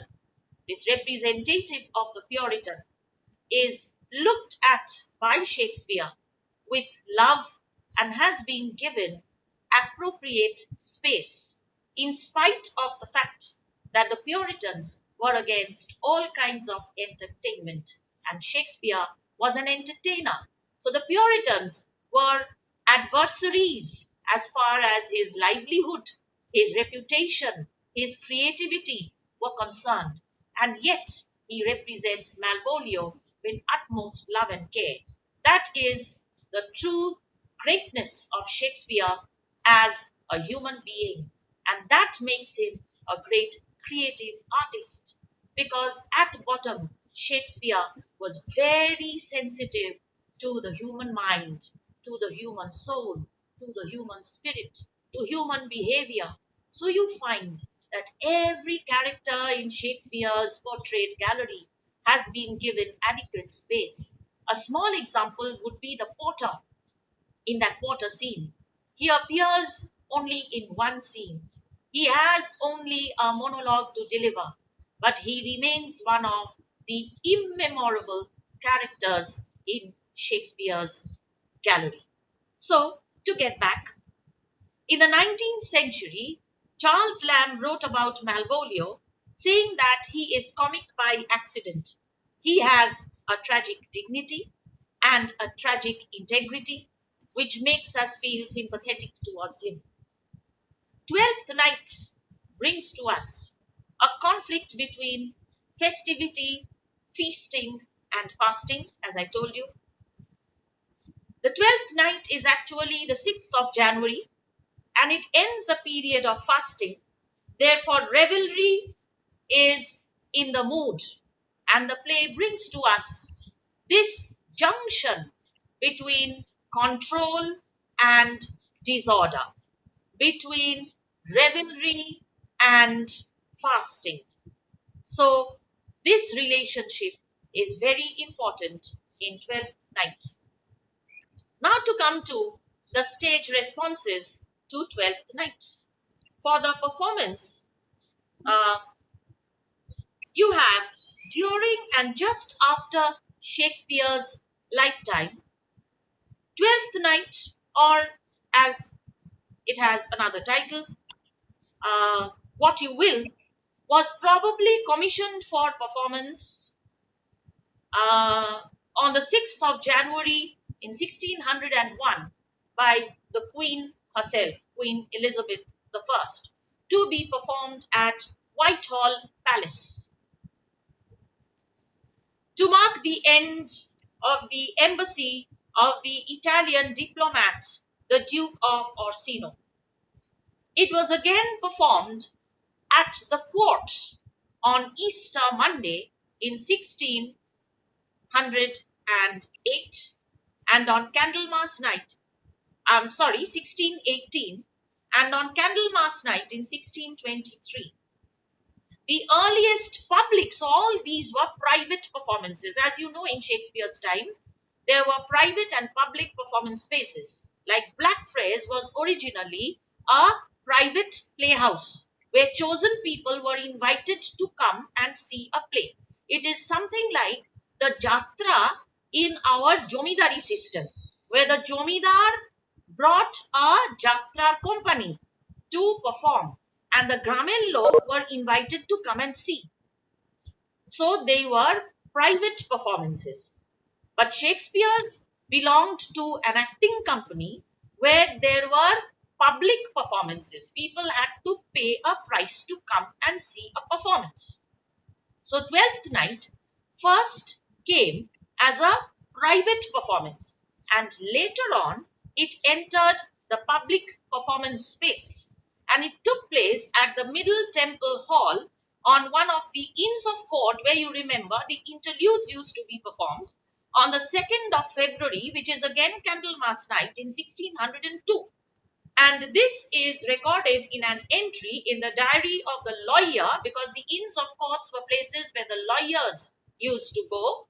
this representative of the Puritan, is looked at by Shakespeare with love and has been given appropriate space, in spite of the fact that the Puritans were against all kinds of entertainment and Shakespeare was an entertainer. So the Puritans were adversaries as far as his livelihood, his reputation, his creativity were concerned. And yet he represents Malvolio with utmost love and care. That is the true greatness of Shakespeare as a human being. And that makes him a great creative artist, because at bottom, Shakespeare was very sensitive to the human mind, to the human soul, to the human spirit, to human behavior. So you find that every character in Shakespeare's portrait gallery has been given adequate space. A small example would be the porter in that water scene. He appears only in one scene. He has only a monologue to deliver, but he remains one of the immemorable characters in Shakespeare's gallery. So, to get back, in the 19th century, Charles Lamb wrote about Malvolio, saying that he is comic by accident. He has a tragic dignity and a tragic integrity, which makes us feel sympathetic towards him. Twelfth Night brings to us a conflict between festivity, feasting, and fasting, as I told you. The 12th night is actually the 6th of January, and it ends a period of fasting. Therefore, revelry is in the mood, and the play brings to us this junction between control and disorder, between revelry and fasting. So, this relationship is very important in 12th night. Now, to come to the stage responses to 12th night. For the performance, uh, you have during and just after Shakespeare's lifetime, Twelfth Night, or as it has another title, What You Will, was probably commissioned for performance uh, on the 6th of January in 1601 by the Queen herself, Queen Elizabeth I, to be performed at Whitehall Palace to mark the end of the embassy of the Italian diplomat, the Duke of Orsino. It was again performed at the court on Easter Monday in 1608 and on Candlemas night, 1618, and on Candlemas night in 1623. The earliest public, so all these were private performances. As you know, in Shakespeare's time, there were private and public performance spaces. like Blackfriars was originally a private playhouse where chosen people were invited to come and see a play. It is something like the Jatra in our Jomidari system, where the Jomidar brought a Jatra company to perform and the Gramin Lok were invited to come and see. So they were private performances. But Shakespeare belonged to an acting company where there were public performances. People had to pay a price to come and see a performance. So Twelfth Night first came as a private performance and later on it entered the public performance space and it took place at the Middle Temple Hall on one of the Inns of Court where you remember the interludes used to be performed on the 2nd of February, which is again Candlemas night in 1602. And this is recorded in an entry in the diary of the lawyer because the Inns of Courts were places where the lawyers used to go.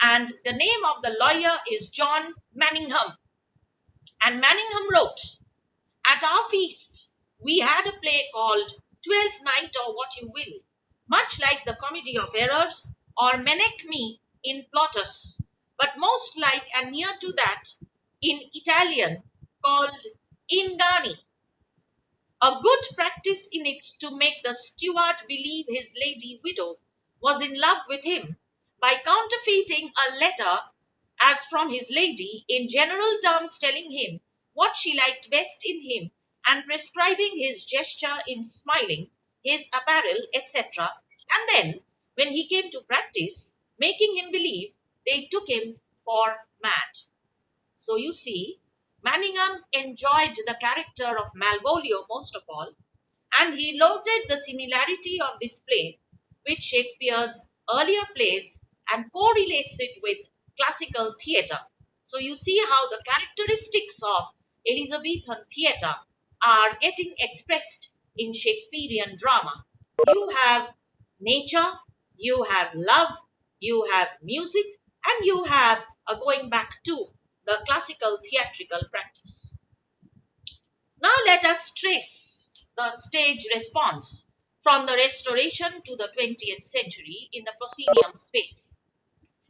And the name of the lawyer is John Manningham. And Manningham wrote, "At our feast, we had a play called Twelfth Night or What You Will, much like the Comedy of Errors or Menec Me in Plautus, but most like and near to that in Italian called Ingani. A good practice in it to make the steward believe his lady widow was in love with him by counterfeiting a letter as from his lady, in general terms telling him what she liked best in him, and prescribing his gesture in smiling, his apparel, etc. And then, when he came to practice, making him believe they took him for mad." So you see, Manningham enjoyed the character of Malvolio most of all, and he noted the similarity of this play with Shakespeare's earlier plays and correlates it with classical theatre. So you see how the characteristics of Elizabethan theatre are getting expressed in Shakespearean drama. You have nature, you have love, you have music, and you have going back to the classical theatrical practice. Now let us trace the stage response from the Restoration to the 20th century in the proscenium space.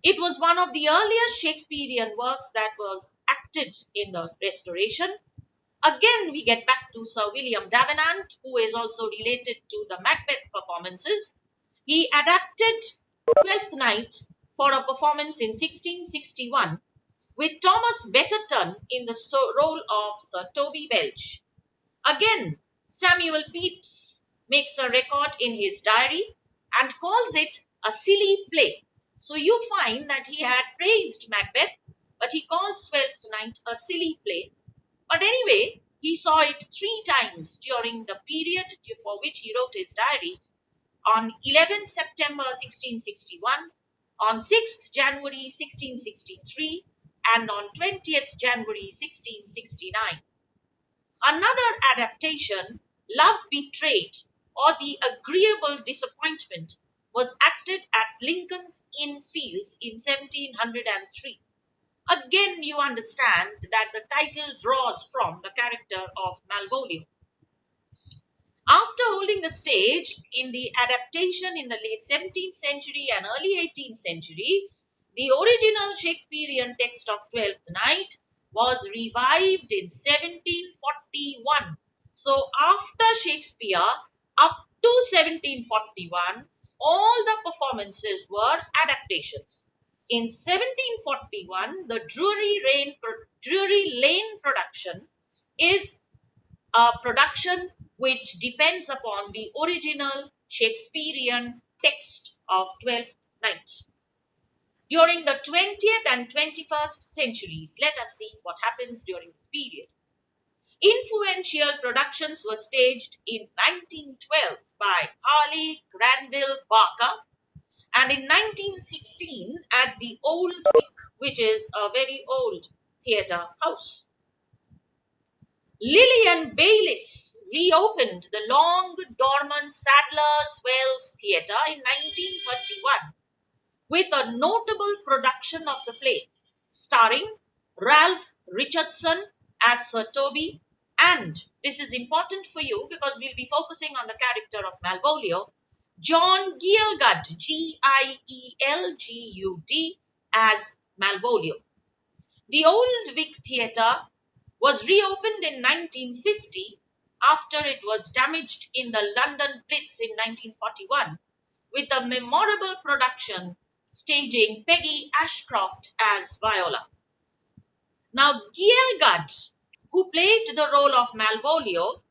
It was one of the earliest Shakespearean works that was acted in the Restoration. Again, we get back to Sir William Davenant, who is also related to the Macbeth performances. He adapted Twelfth Night for a performance in 1661 with Thomas Betterton in the role of Sir Toby Belch. Again, Samuel Peeps makes a record in his diary and calls it a silly play. So you find that he had praised Macbeth, but he calls Twelfth Night a silly play. But anyway, he saw it 3 times during the period for which he wrote his diary: on 11 September 1661, on 6th January 1663, and on 20th January 1669. Another adaptation, Love Betrayed or The Agreeable Disappointment, was acted at Lincoln's Inn Fields in 1703. Again, you understand that the title draws from the character of Malvolio. After holding the stage in the adaptation in the late 17th century and early 18th century, the original Shakespearean text of Twelfth Night was revived in 1741. So after Shakespeare, up to 1741, all the performances were adaptations. In 1741, the Drury Lane production is a production which depends upon the original Shakespearean text of Twelfth Night. During the 20th and 21st centuries, let us see what happens during this period. Influential productions were staged in 1912 by Harley Granville Barker and in 1916 at the Old Vic, which is a very old theatre house. Lillian Bayliss reopened the long dormant Sadler's Wells Theatre in 1931 with a notable production of the play starring Ralph Richardson as Sir Toby, and this is important for you because we'll be focusing on the character of Malvolio, John Gielgud, Gielgud, as Malvolio. The Old Vic Theatre was reopened in 1950 after it was damaged in the London Blitz in 1941 with a memorable production staging Peggy Ashcroft as Viola. Now, Gielgud, who played the role of Malvolio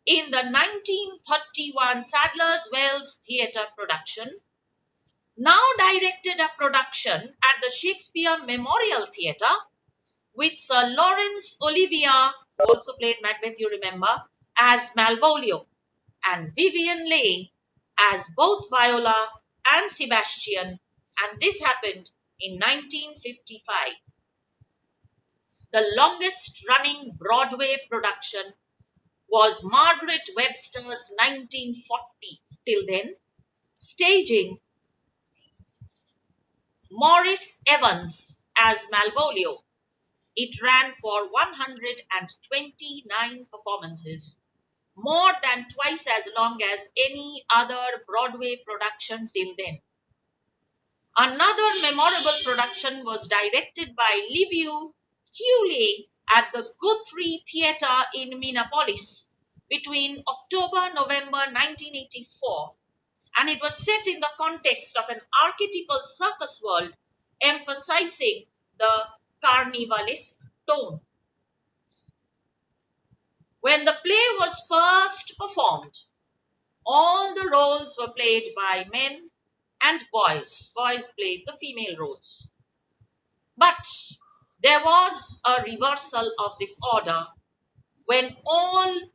in the 1931 Sadler's Wells Theatre production, now directed a production at the Shakespeare Memorial Theatre with Sir Laurence Olivier, who also played Macbeth, you remember, as Malvolio, and Vivian Leigh as both Viola and Sebastian, and this happened in 1955. The longest running Broadway production was Margaret Webster's 1940 till then, staging Maurice Evans as Malvolio. It ran for 129 performances, more than twice as long as any other Broadway production till then. Another memorable production was directed by Liviu Hewley at the Guthrie Theatre in Minneapolis between October-November 1984, and it was set in the context of an archetypal circus world emphasizing the carnivalesque tone. When the play was first performed, all the roles were played by men and boys. Boys played the female roles. But there was a reversal of this order when an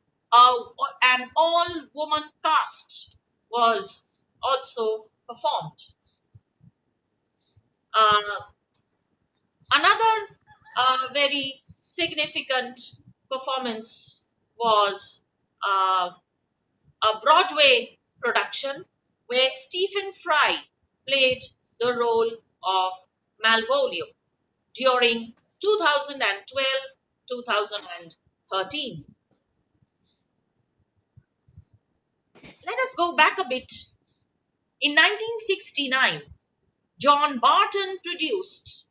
all-woman cast was also performed. Uh, Another very significant performance was a Broadway production where Stephen Fry played the role of Malvolio during 2012-2013. Let us go back a bit. In 1969, John Barton produced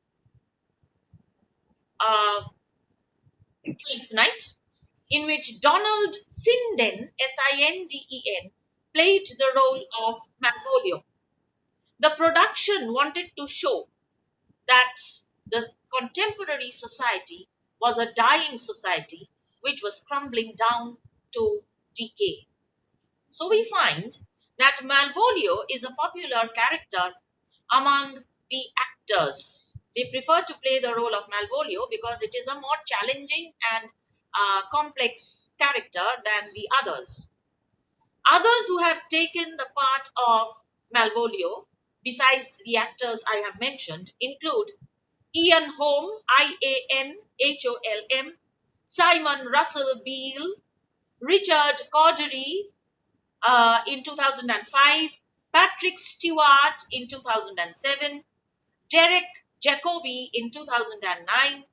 Twelfth Night, in which Donald Sinden, Sinden, played the role of Malvolio. The production wanted to show that the contemporary society was a dying society which was crumbling down to decay. So we find that Malvolio is a popular character among the actors. They prefer to play the role of Malvolio because it is a more challenging and complex character than the others. Others who have taken the part of Malvolio, besides the actors I have mentioned, include Ian Holm, Ianholm, Simon Russell Beale, Richard Cordery in 2005, Patrick Stewart in 2007, Derek Jacobi in 2009,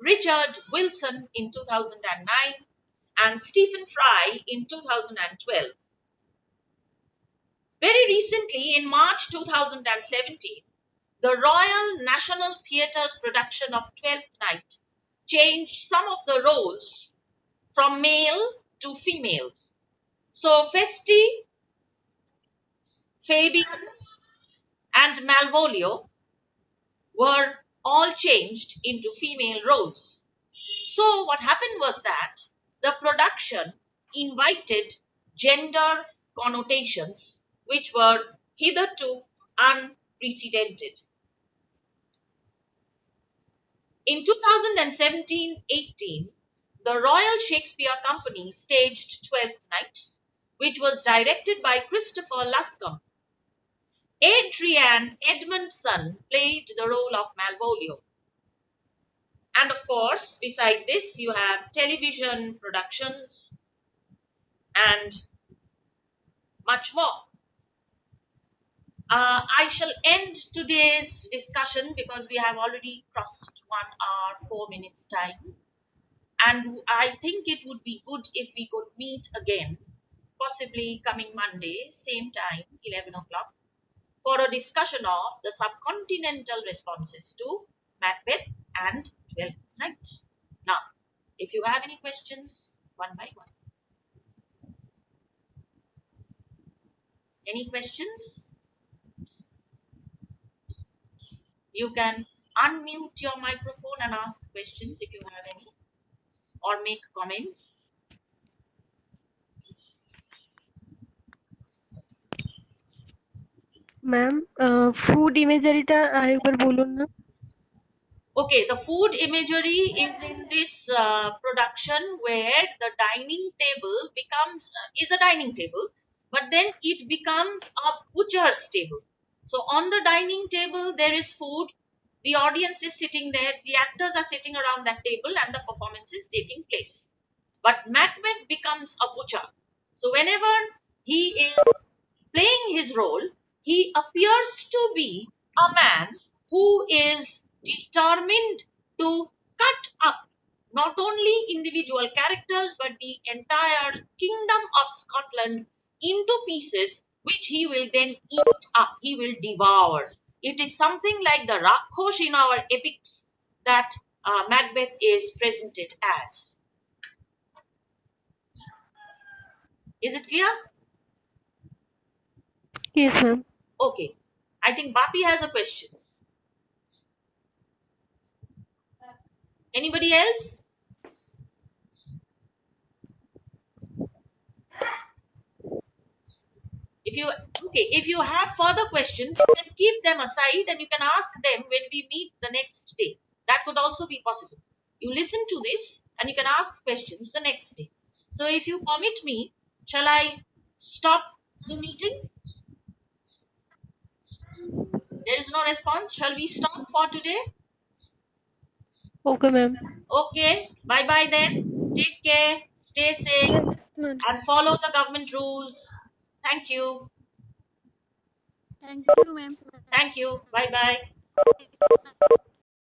Richard Wilson in 2009, and Stephen Fry in 2012. Very recently, in March 2017, the Royal National Theatre's production of Twelfth Night changed some of the roles from male to female. So Festi, Fabian, and Malvolio were all changed into female roles. So what happened was that the production invited gender connotations which were hitherto unprecedented. In 2017-18, the Royal Shakespeare Company staged Twelfth Night, which was directed by Christopher Luscombe. Adrian Edmondson played the role of Malvolio. And of course, beside this, you have television productions and much more. I shall end today's discussion because we have already crossed 1 hour, 4 minutes time. And I think it would be good if we could meet again, possibly coming Monday, same time, 11 o'clock, for a discussion of the subcontinental responses to Macbeth and Twelfth Night. Now, if you have any questions, one by one. Any questions? You can unmute your microphone and ask questions if you have any, or make comments. Ma'am food इमेजरीটা আরেকবার বলুন না Okay, the food imagery is in this production where the dining table becomes is a dining table, but then it becomes a butcher's table. So on the dining table there is food, the audience is sitting there, the actors are sitting around that table, and the performance is taking place. But Macbeth becomes a butcher. So whenever he is playing his role, he appears to be a man who is determined to cut up not only individual characters but the entire kingdom of Scotland into pieces, which he will then eat up, he will devour. It is something like the Rakhosh in our epics that Macbeth is presented as. Is it clear? Yes ma'am Okay. I think Bapi has a question. Anybody else? If you have further questions, you can keep them aside and you can ask them when we meet the next day. That could also be possible. You listen to this and you can ask questions the next day. So if you permit me, shall I stop the meeting? There is no response. Shall we stop for today? Okay ma'am Okay. Bye bye then. Take care. Stay safe yes ma'am and follow the government rules. Thank you. Thank you, ma'am. Thank you. Bye bye.